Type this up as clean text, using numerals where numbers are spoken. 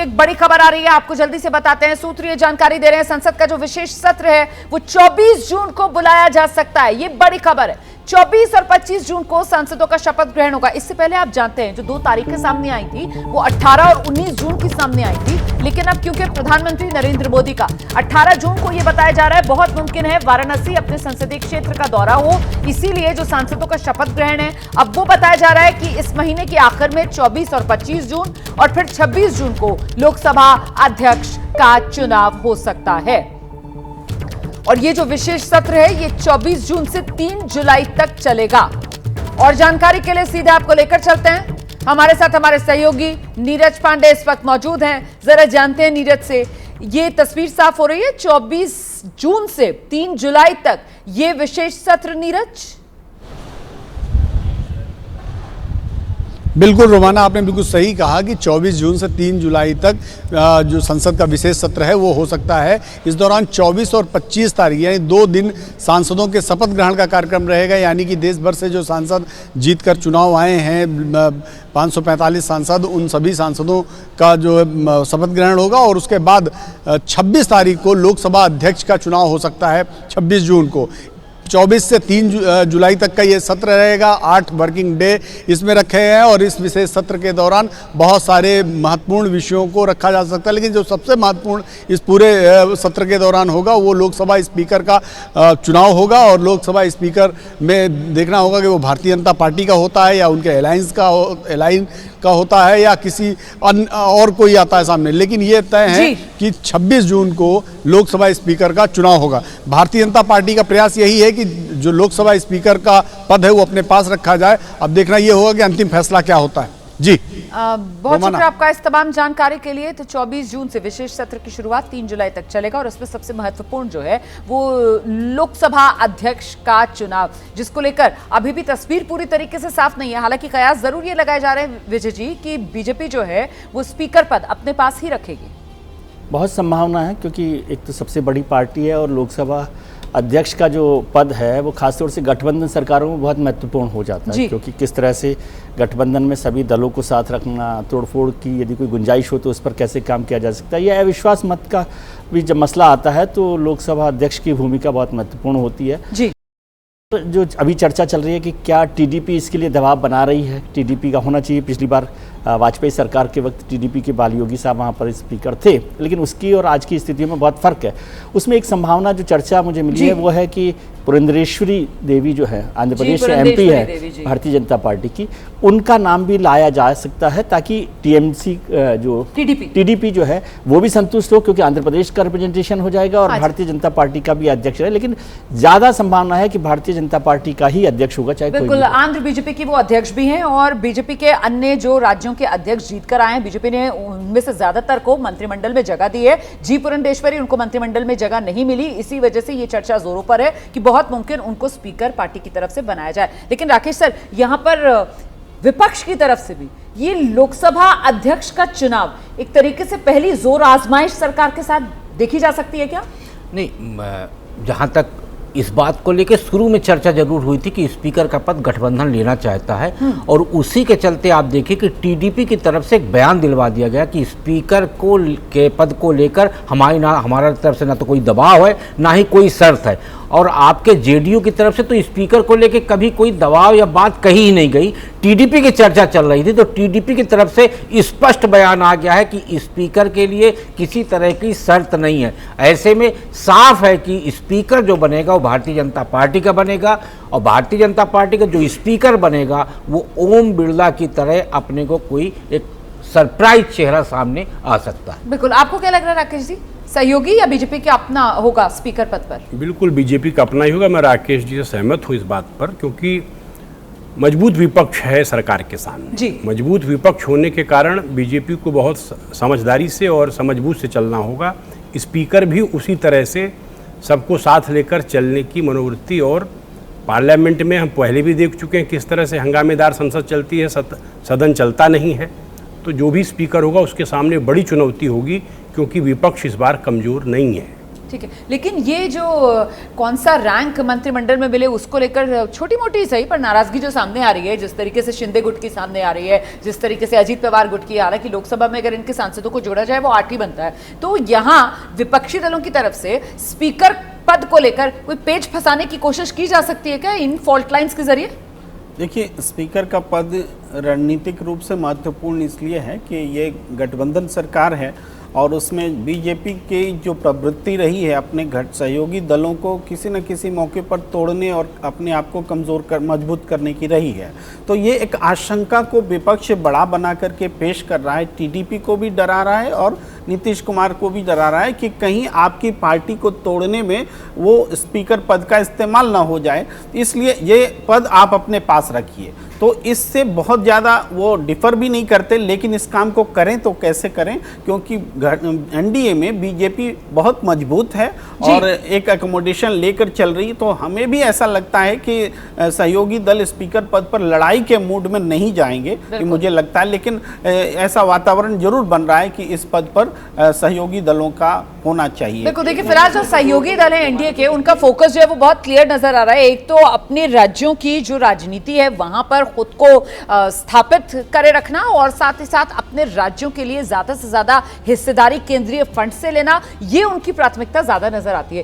एक बड़ी खबर आ रही है, आपको जल्दी से बताते हैं। सूत्र ये जानकारी दे रहे हैं, संसद का जो विशेष सत्र है वो 24 जून को बुलाया जा सकता है। ये बड़ी खबर है। 24 और 25 जून को सांसदों का शपथ ग्रहण होगा। इससे पहले आप जानते हैं जो 2 तारीखें सामने आई थी वो 18 और 19 जून की सामने आई थी, लेकिन अब क्योंकि प्रधानमंत्री नरेंद्र मोदी का 18 जून को यह बताया जा रहा है, बहुत मुमकिन है वाराणसी अपने संसदीय क्षेत्र का दौरा हो, इसीलिए जो सांसदों का शपथ ग्रहण है अब वो बताया जा रहा है कि इस महीने के आखिर में 24 और 25 जून और फिर 26 जून को लोकसभा अध्यक्ष का चुनाव हो सकता है। और ये जो विशेष सत्र है ये 24 जून से 3 जुलाई तक चलेगा। और जानकारी के लिए सीधे आपको लेकर चलते हैं, हमारे साथ हमारे सहयोगी नीरज पांडे इस वक्त मौजूद हैं। जरा जानते हैं नीरज से, ये तस्वीर साफ हो रही है 24 जून से 3 जुलाई तक ये विशेष सत्र। नीरज, बिल्कुल रोमाना, आपने बिल्कुल सही कहा कि 24 जून से 3 जुलाई तक जो संसद का विशेष सत्र है वो हो सकता है। इस दौरान 24 और 25 तारीख यानी 2 दिन सांसदों के शपथ ग्रहण का कार्यक्रम रहेगा, यानी कि देश भर से जो सांसद जीतकर चुनाव आए हैं 545 सांसद, उन सभी सांसदों का जो शपथ ग्रहण होगा। और उसके बाद 26 तारीख को लोकसभा अध्यक्ष का चुनाव हो सकता है 26 जून को। 24 से 3 जुलाई तक का ये सत्र रहेगा। 8 वर्किंग डे इसमें रखे हैं और इस विशेष सत्र के दौरान बहुत सारे महत्वपूर्ण विषयों को रखा जा सकता है, लेकिन जो सबसे महत्वपूर्ण इस पूरे सत्र के दौरान होगा वो लोकसभा स्पीकर का चुनाव होगा। और लोकसभा स्पीकर में देखना होगा कि वो भारतीय जनता पार्टी का होता है या उनके अलायंस का होता है या किसी और कोई आता है सामने, लेकिन ये तय है कि 26 जून को लोकसभा स्पीकर का चुनाव होगा। भारतीय जनता पार्टी का प्रयास यही है कि जो लोकसभा स्पीकर का पद है वो अपने पास रखा जाए। अब देखना ये होगा कि अंतिम फैसला क्या होता है। जी बहुत शुक्रिया आपका इस तमाम जानकारी के लिए। तो 24 जून से विशेष सत्र की शुरुआत 3 जुलाई तक चलेगा और इसमें सबसे महत्वपूर्ण जो है वो लोकसभा अध्यक्ष का चुनाव, जिसको लेकर अभी भी तस्वीर पूरी तरीके से साफ नहीं है। हालांकि कयास जरूर ये लगाए जा रहे हैं विजय जी कि बीजेपी जो है वो स्पीकर पद अपने पास ही रखेगी। बहुत संभावना है, क्योंकि एक तो सबसे बड़ी पार्टी है और लोकसभा अध्यक्ष का जो पद है वो खासतौर से गठबंधन सरकारों में बहुत महत्वपूर्ण हो जाता है, क्योंकि किस तरह से गठबंधन में सभी दलों को साथ रखना, तोड़फोड़ की यदि कोई गुंजाइश हो तो उस पर कैसे काम किया जा सकता है। यह अविश्वास मत का भी जब मसला आता है तो लोकसभा अध्यक्ष की भूमिका बहुत महत्वपूर्ण होती है। जी, जो अभी चर्चा चल रही है कि क्या टीडीपी इसके लिए दबाव बना रही है, टीडीपी का होना चाहिए। पिछली बार वाजपेयी सरकार के वक्त टीडीपी के बाल योगी साहब वहाँ पर स्पीकर थे, लेकिन उसकी और आज की स्थिति में बहुत फ़र्क है। उसमें एक संभावना जो चर्चा मुझे मिली है वो है कि पुरंदेश्वरी देवी जो है आंध्र प्रदेश से एमपी है भारतीय जनता पार्टी की, उनका नाम भी लाया जा सकता है ताकि टीएमसी जो टीडीपी जो है वो भी संतुष्ट हो, क्योंकि आंध्र प्रदेश का रिप्रेजेंटेशन हो जाएगा और भारतीय जनता पार्टी का भी अध्यक्ष है। लेकिन ज्यादा संभावना है कि भारतीय जनता पार्टी का ही अध्यक्ष होगा, चाहे बिल्कुल आंध्र बीजेपी की वो अध्यक्ष भी हैं और बीजेपी के अन्य जो राज्यों के अध्यक्ष जीतकर आए हैं, बीजेपी ने उनमें से ज्यादातर को मंत्रिमंडल में जगह दी है। जी पुरंदेश्वरी, उनको मंत्रिमंडल में जगह नहीं मिली, इसी वजह से ये चर्चा जोरों पर है कि बहुत मुमकिन उनको स्पीकर पार्टी की तरफ से बनाया जाए। लेकिन राकेश सर, यहां पर विपक्ष की तरफ से भी ये लोकसभा अध्यक्ष का चुनाव एक तरीके से पहली जोर आजमाइश सरकार के साथ देखी जा सकती है क्या? नहीं, जहां तक इस बात को लेकर शुरू में चर्चा जरूर हुई थी कि स्पीकर का पद गठबंधन लेना चाहता है और उसी के चलते आप देखिए कि टीडीपी की तरफ से एक बयान दिलवा दिया गया कि स्पीकर के पद को लेकर हमारा तरफ से ना तो कोई दबाव है ना ही कोई शर्त है। और आपके जेडीयू की तरफ से तो स्पीकर को लेकर कभी कोई दबाव या बात कही ही नहीं गई, टीडीपी की चर्चा चल रही थी। तो टीडीपी की तरफ से स्पष्ट बयान आ गया है कि स्पीकर के लिए किसी तरह की शर्त नहीं है। ऐसे में साफ है कि स्पीकर जो बनेगा वो भारतीय जनता पार्टी का बनेगा और भारतीय जनता पार्टी का जो स्पीकर बनेगा वो ओम बिरला की तरह अपने को कोई एक सरप्राइज चेहरा सामने आ सकता है। बिल्कुल, आपको क्या लग रहा है राकेश जी, सहयोगी या बीजेपी का अपना होगा स्पीकर पद पर? बिल्कुल बीजेपी का अपना ही होगा। मैं राकेश जी से सहमत हूँ इस बात पर, क्योंकि मजबूत विपक्ष है सरकार के सामने जी। मजबूत विपक्ष होने के कारण बीजेपी को बहुत समझदारी से और समझबूझ से चलना होगा। स्पीकर भी उसी तरह से सबको साथ लेकर चलने की मनोवृत्ति, और पार्लियामेंट में हम पहले भी देख चुके हैं किस तरह से हंगामेदार संसद चलती है, सदन चलता नहीं है। तो जो भी स्पीकर होगा उसके सामने बड़ी चुनौती होगी, क्योंकि विपक्ष इस बार कमजोर नहीं है। ठीक है, लेकिन ये जो कौन सा रैंक मंत्रिमंडल में मिले उसको लेकर छोटी मोटी सही पर नाराजगी जो सामने आ रही है, जिस तरीके से शिंदे गुट की सामने आ रही है, जिस तरीके से अजीत पवार गुट की, हालांकि लोकसभा में अगर इनके सांसदों को जोड़ा जाए वो 8 ही बनता है, तो यहाँ विपक्षी दलों की तरफ से स्पीकर पद को लेकर कोई पेच फंसाने की कोशिश की जा सकती है क्या इन फॉल्ट लाइंस के जरिए? देखिए, स्पीकर का पद रणनीतिक रूप से महत्वपूर्ण इसलिए है कि ये गठबंधन सरकार है और उसमें बीजेपी की जो प्रवृत्ति रही है अपने सहयोगी दलों को किसी न किसी मौके पर तोड़ने और अपने आप को मजबूत करने की रही है। तो ये एक आशंका को विपक्ष बड़ा बना करके पेश कर रहा है, टीडीपी को भी डरा रहा है और नीतीश कुमार को भी डरा रहा है कि कहीं आपकी पार्टी को तोड़ने में वो स्पीकर पद का इस्तेमाल ना हो जाए, इसलिए ये पद आप अपने पास रखिए। तो इससे बहुत ज़्यादा वो डिफर भी नहीं करते, लेकिन इस काम को करें तो कैसे करें, क्योंकि एनडीए में बीजेपी बहुत मजबूत है और एक एकोमोडेशन लेकर चल रही है। तो हमें भी ऐसा लगता है कि सहयोगी दल स्पीकर पद पर लड़ाई के मूड में नहीं जाएंगे, कि मुझे लगता है, लेकिन ऐसा वातावरण जरूर बन रहा है कि इस पद पर सहयोगी दलों का होना चाहिए। देखिए फिलहाल जो सहयोगी दल है एनडीए के, उनका फोकस जो है वो बहुत क्लियर नजर आ रहा है। एक तो अपने राज्यों की जो राजनीति है वहां पर खुद को स्थापित करे रखना और साथ ही साथ अपने राज्यों के लिए ज्यादा से ज्यादा हिस्सेदारी केंद्रीय फंड से लेना, ये उनकी प्राथमिकता ज्यादा नजर आती है।